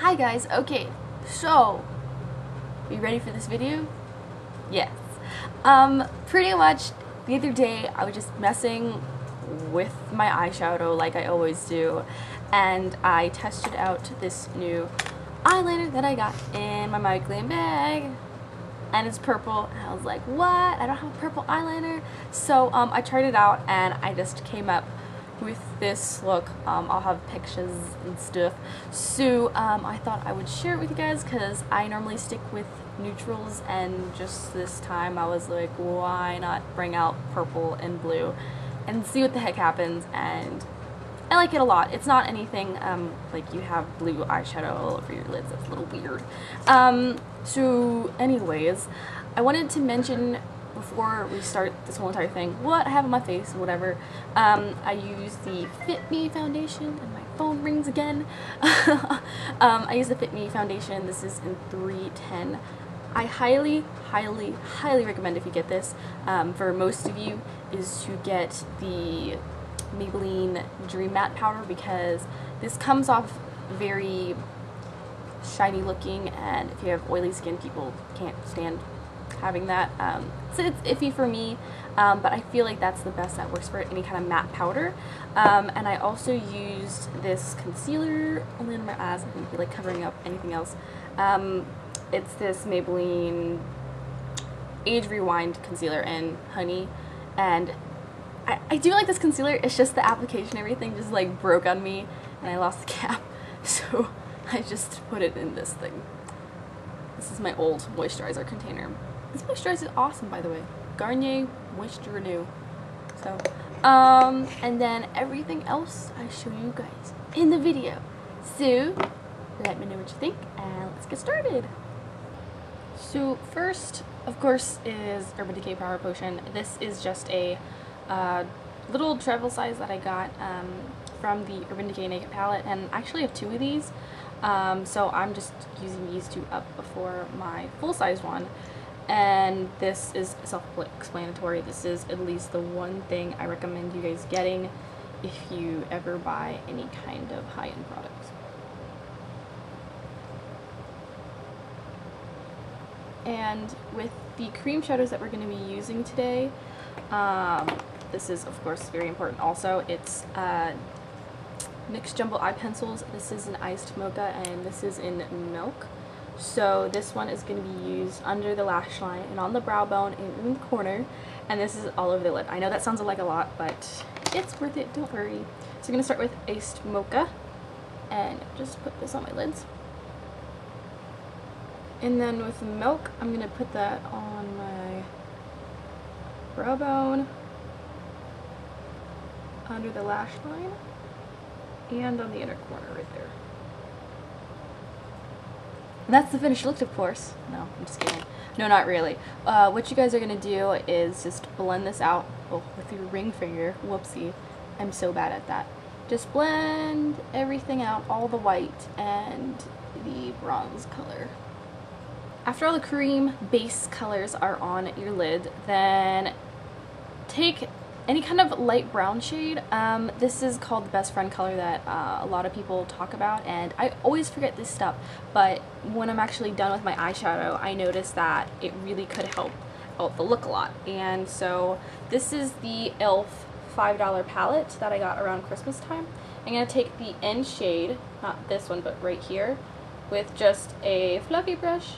Hi guys, okay, so, are you ready for this video? Yes. Pretty much the other day I was just messing with my eyeshadow like I always do, and I tested out this new eyeliner that I got in my MyGlam bag, and it's purple, and I was like, what? I don't have a purple eyeliner? So I tried it out and I just came up with this look. I'll have pictures and stuff, so I thought I would share it with you guys because I normally stick with neutrals, and just this time I was like, why not bring out purple and blue and see what the heck happens. And I like it a lot. It's not anything like you have blue eyeshadow all over your lids. That's a little weird. So anyways, I wanted to mention before we start this whole entire thing what I have on my face, whatever. I use the Fit Me foundation, and my phone rings again. I use the Fit Me foundation. This is in 310. I highly recommend, if you get this, for most of you, is to get the Maybelline Dream Matte Powder, because this comes off very shiny looking, and if you have oily skin, people can't stand having that. So it's iffy for me, but I feel like that's the best that works for any kind of matte powder. And I also used this concealer only in my eyes. I wouldn't be like covering up anything else. It's this Maybelline Age Rewind concealer in Honey, and I do like this concealer. It's just the application, everything just like broke on me and I lost the cap, so I just put it in this thing. This is my old moisturizer container. This moisturizer is awesome, by the way. Garnier Moisture Renew. So, and then everything else I show you guys in the video. So, let me know what you think, and let's get started. So first, of course, is Urban Decay Power Potion. This is just a little travel size that I got from the Urban Decay Naked Palette, and I actually have two of these, so I'm just using these two up before my full-size one. And this is self-explanatory. This is at least the one thing I recommend you guys getting if you ever buy any kind of high-end products. And with the cream shadows that we're going to be using today, this is of course very important also. It's NYX Jumbo Eye Pencils. This is an iced mocha, and this is in milk. So this one is going to be used under the lash line and on the brow bone and in the corner, and this is all over the lid. I know that sounds like a lot, but it's worth it, don't worry. So I'm going to start with iced mocha and just put this on my lids. And then with milk, I'm going to put that on my brow bone, under the lash line, and on the inner corner right there. And that's the finished look, of course. No, I'm just kidding. No, not really. What you guys are going to do is just blend this out with your ring finger. Whoopsie. I'm so bad at that. Just blend everything out, all the white and the bronze color. After all the cream base colors are on your lid, then take any kind of light brown shade. This is called the best friend color that a lot of people talk about, and I always forget this stuff, but when I'm actually done with my eyeshadow, I noticed that it really could help out the look a lot. And so this is the e.l.f. $5 palette that I got around Christmas time. I'm going to take the end shade, not this one, but right here, with just a fluffy brush,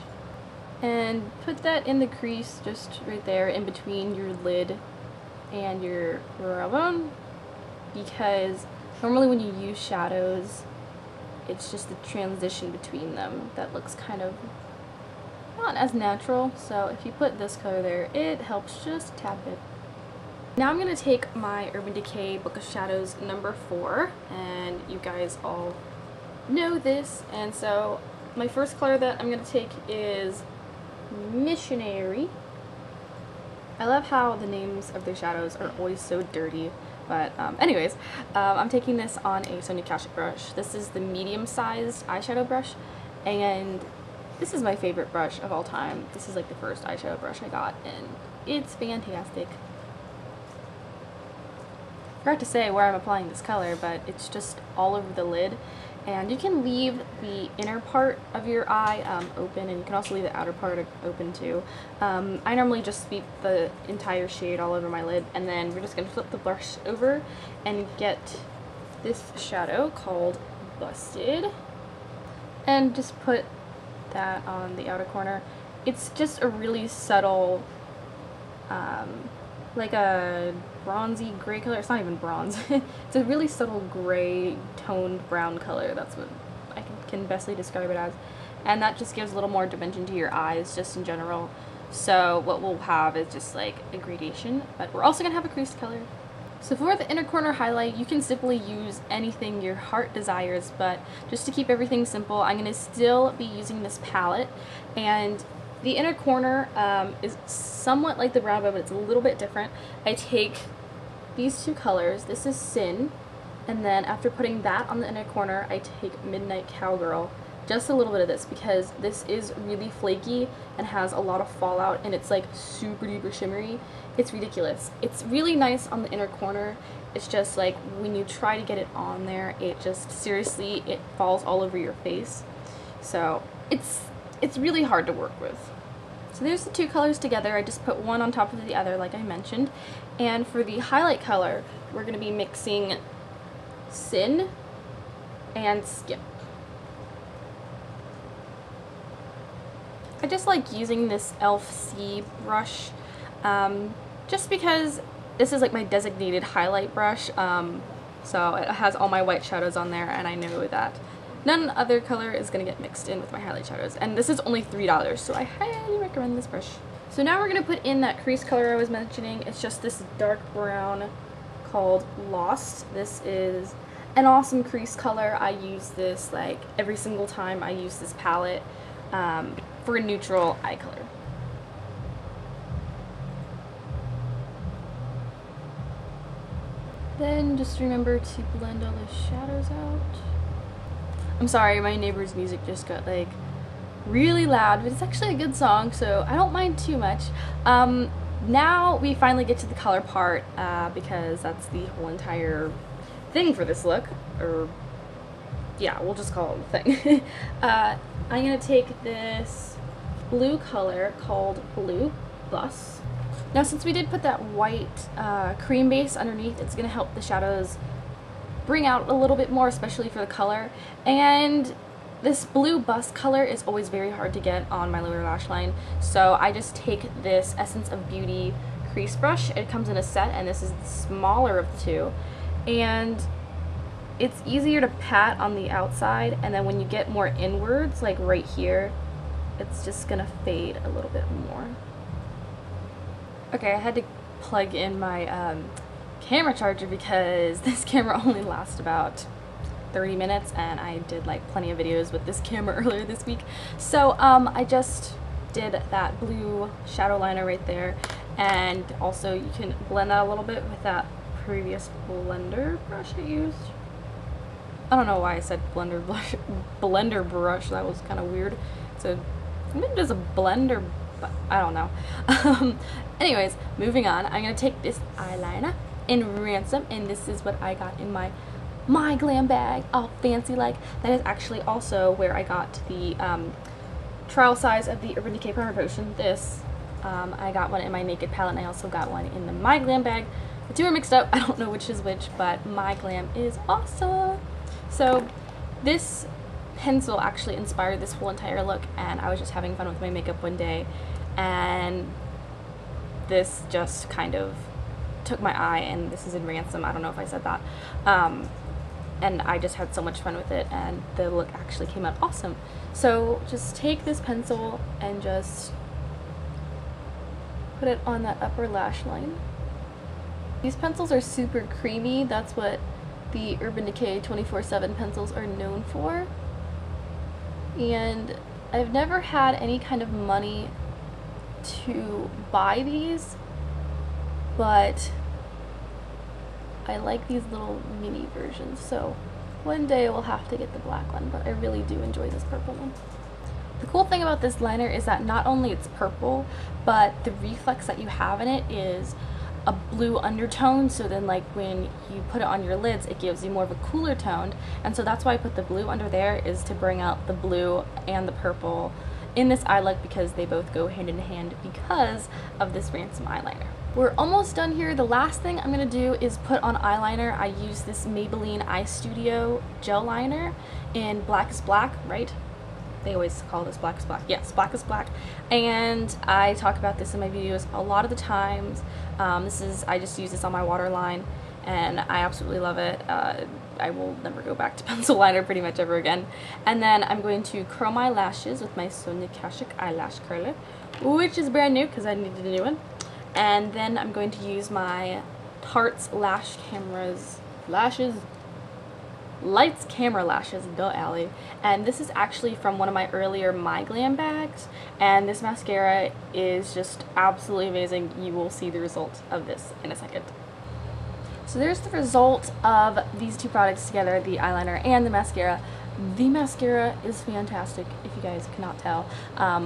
and put that in the crease just right there in between your lid and your brow bone, because normally when you use shadows, it's just the transition between them that looks kind of not as natural. So if you put this color there, it helps just a tad bit. Now I'm going to take my Urban Decay Book of Shadows number 4, and you guys all know this, and so my first color that I'm going to take is Missionary. I love how the names of their shadows are always so dirty, but anyways, I'm taking this on a Sonia Kashuk brush. This is the medium-sized eyeshadow brush, and this is my favorite brush of all time. This is like the first eyeshadow brush I got, and it's fantastic. I forgot to say where I'm applying this color, but it's just all over the lid, And you can leave the inner part of your eye open, and you can also leave the outer part open too. I normally just sweep the entire shade all over my lid, and then we're just going to flip the brush over and get this shadow called Busted, and just put that on the outer corner. It's just a really subtle, like a bronzy gray color. It's not even bronze. It's a really subtle gray toned brown color. That's what I can bestly describe it as. And that just gives a little more dimension to your eyes just in general. So what we'll have is just like a gradation, but we're also gonna have a crease color. So for the inner corner highlight, you can simply use anything your heart desires, but just to keep everything simple, I'm gonna still be using this palette. And the inner corner is somewhat like the brown, but it's a little bit different. I take these two colors. This is Sin, and then after putting that on the inner corner, I take Midnight Cowgirl. Just a little bit of this because this is really flaky and has a lot of fallout, and it's like super duper shimmery. It's ridiculous. It's really nice on the inner corner. It's just like when you try to get it on there, it just seriously, it falls all over your face. So it's really hard to work with. So there's the two colors together. I just put one on top of the other like I mentioned. And for the highlight color, we're going to be mixing Sin and Skimp. I just like using this e.l.f. C brush just because this is like my designated highlight brush. So it has all my white shadows on there, and I know that none other color is going to get mixed in with my highlight shadows. And this is only $3, so I highly recommend this brush. So now we're going to put in that crease color I was mentioning. It's just this dark brown called Lost. This is an awesome crease color. I use this like every single time I use this palette for a neutral eye color. Then just remember to blend all the shadows out. I'm sorry, my neighbor's music just got like really loud, but it's actually a good song, so I don't mind too much. Now we finally get to the color part because that's the whole entire thing for this look, or yeah, we'll just call it a thing. I'm gonna take this blue color called Blue Bus. Now since we did put that white cream base underneath, it's gonna help the shadows bring out a little bit more, especially for the color. And this blue bust color is always very hard to get on my lower lash line, so I just take this Essence of Beauty crease brush. It comes in a set, and this is the smaller of the two, and it's easier to pat on the outside, and then when you get more inwards, like right here, it's just gonna fade a little bit more. Okay, I had to plug in my camera charger because this camera only lasts about 30 minutes, and I did like plenty of videos with this camera earlier this week. So I just did that blue shadow liner right there, and also you can blend that a little bit with that previous blender brush I used. I don't know why I said blender brush, that was kind of weird. So maybe it is a blender, but I don't know. Anyways, moving on, I'm gonna take this eyeliner in Ransom, and this is what I got in my MyGlam bag, all fancy like. That is actually also where I got the trial size of the Urban Decay Primer Potion. This, I got one in my Naked palette, and I also got one in the MyGlam bag. The two are mixed up, I don't know which is which, but MyGlam is awesome. So this pencil actually inspired this whole entire look, and I was just having fun with my makeup one day, and this just kind of took my eye, and this is in Ransom, I don't know if I said that, and I just had so much fun with it, and the look actually came out awesome. So just take this pencil and just put it on that upper lash line. These pencils are super creamy. That's what the Urban Decay 24/7 pencils are known for, and I've never had any kind of money to buy these, but I like these little mini versions, so one day we'll have to get the black one, but I really do enjoy this purple one. The cool thing about this liner is that not only it's purple, but the reflex that you have in it is a blue undertone, so then like when you put it on your lids it gives you more of a cooler tone, and so that's why I put the blue under there, is to bring out the blue and the purple in this eye look, because they both go hand in hand because of this Ransom eyeliner. We're almost done here. The last thing I'm going to do is put on eyeliner. I use this Maybelline eyestudio gel liner in Black is Black, right? They always call this Black is Black. Yes, Black is Black. And I talk about this in my videos a lot of the times. I just use this on my waterline, and I absolutely love it. I will never go back to pencil liner pretty much ever again. And then I'm going to curl my lashes with my Sonia Kashuk eyelash curler, which is brand new because I needed a new one. And then I'm going to use my Tarte's Lights Camera Lashes, duh Allie. And this is actually from one of my earlier MyGlam bags, and this mascara is just absolutely amazing. You will see the result of this in a second. So there's the result of these two products together, the eyeliner and the mascara. The mascara is fantastic, if you guys cannot tell.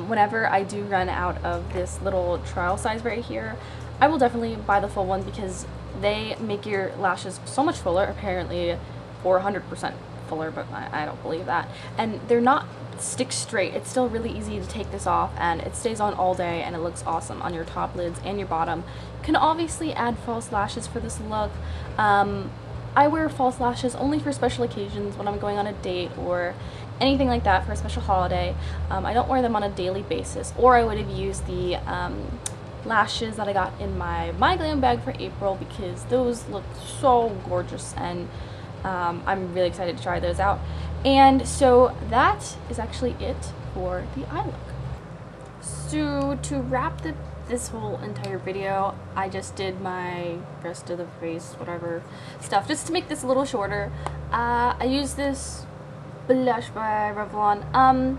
Whenever I do run out of this little trial size right here, I will definitely buy the full one, because they make your lashes so much fuller, apparently 400% fuller, but I don't believe that. And they're not stick straight. It's still really easy to take this off, and it stays on all day, and it looks awesome on your top lids and your bottom. You can obviously add false lashes for this look. I wear false lashes only for special occasions, when I'm going on a date or anything like that for a special holiday. I don't wear them on a daily basis, or I would have used the lashes that I got in my MyGlam bag for April, because those look so gorgeous, and I'm really excited to try those out. And so that is actually it for the eye look. So to wrap this whole entire video, I just did my rest of the face, whatever stuff, just to make this a little shorter. I use this blush by Revlon.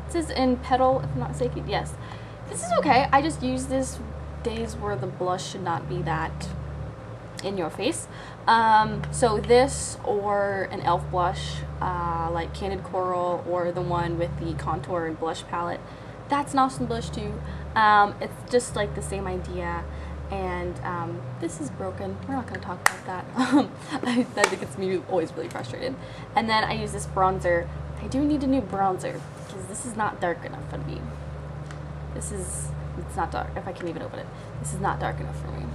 This is in Petal, if I'm not mistaken. Yes. This is okay. I just use this days where the blush should not be that in your face. So this, or an e.l.f. blush, like Candid Coral, or the one with the contour and blush palette. That's an awesome blush too. It's just like the same idea. And this is broken. We're not going to talk about that. I think it's me always really frustrated. And then I use this bronzer. I do need a new bronzer, because this is not dark enough for me. It's not dark, if I can even open it. This is not dark enough for me.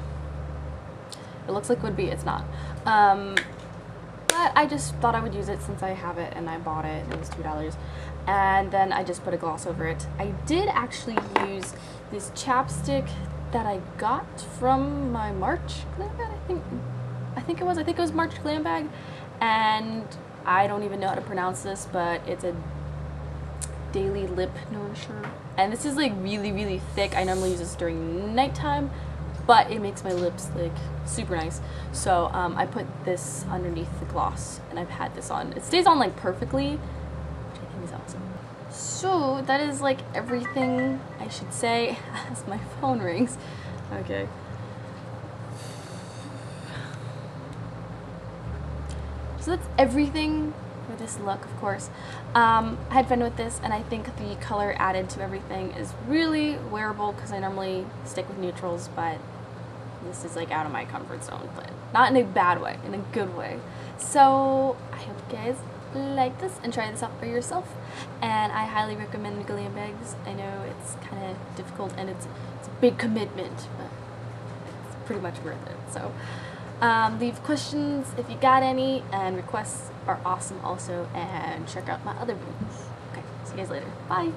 It looks like it would be, it's not. But I just thought I would use it since I have it, and I bought it, and it was $2. And then I just put a gloss over it. I did actually use this chapstick that I got from my March glam bag, I think it was March glam bag, and I don't even know how to pronounce this, but it's a daily lip nourisher, and this is like really, really thick. I normally use this during nighttime, but it makes my lips like super nice. So I put this underneath the gloss, and I've had this on. It stays on like perfectly, which I think is awesome. So that is like everything I should say as my phone rings. Okay. So that's everything for this look, of course. I had fun with this, and I think the color added to everything is really wearable, because I normally stick with neutrals, but this is like out of my comfort zone, but not in a bad way, in a good way. So I hope you guys like this and try this out for yourself, and I highly recommend glam bags. I know it's kind of difficult, and it's a big commitment, but it's pretty much worth it. So leave questions if you got any, and requests are awesome also, and check out my other videos. Okay, see you guys later. Bye!